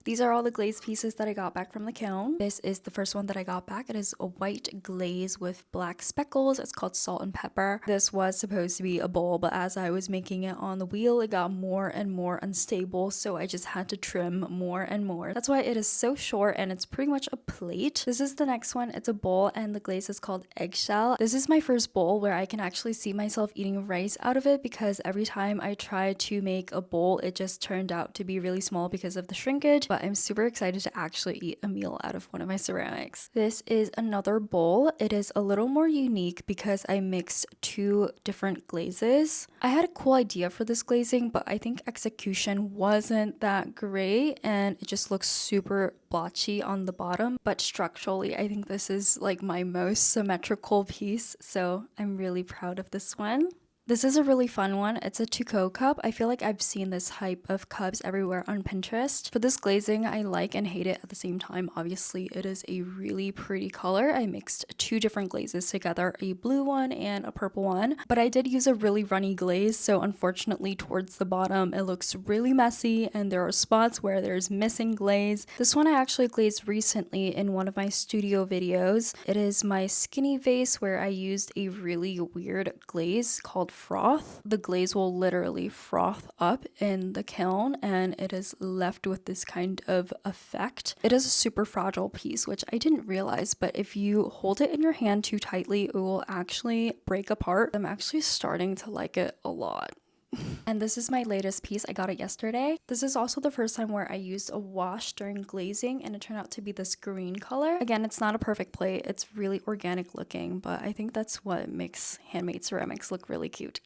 These are all the glaze pieces that I got back from the kiln. This is the first one that I got back. It is a white glaze with black speckles. It's called salt and pepper. This was supposed to be a bowl, but as I was making it on the wheel, it got more and more unstable, so I just had to trim more and more. That's why it is so short and it's pretty much a plate. This is the next one. It's a bowl and the glaze is called eggshell. This is my first bowl where I can actually see myself eating rice out of it, because every time I tried to make a bowl, it just turned out to be really small because of the shrinkage. But I'm super excited to actually eat a meal out of one of my ceramics. This is another bowl. It is a little more unique because I mixed two different glazes. I had a cool idea for this glazing, but I think execution wasn't that great and it just looks super blotchy on the bottom. But structurally, I think this is like my most symmetrical piece, so I'm really proud of this one. This is a really fun one. It's a to-go cup. I feel like I've seen this type of cups everywhere on Pinterest. For this glazing, I like and hate it at the same time. Obviously, it is a really pretty color. I mixed two different glazes together, a blue one and a purple one. But I did use a really runny glaze, so unfortunately towards the bottom, it looks really messy and there are spots where there's missing glaze. This one I actually glazed recently in one of my studio videos. It is my skinny vase where I used a really weird glaze called froth. The glaze will literally froth up in the kiln and it is left with this kind of effect. It is a super fragile piece, which I didn't realize, but if you hold it in your hand too tightly, it will actually break apart. I'm actually starting to like it a lot. And this is my latest piece. I got it yesterday. This is also the first time where I used a wash during glazing and it turned out to be this green color. Again, it's not a perfect plate. It's really organic looking, but I think that's what makes handmade ceramics look really cute.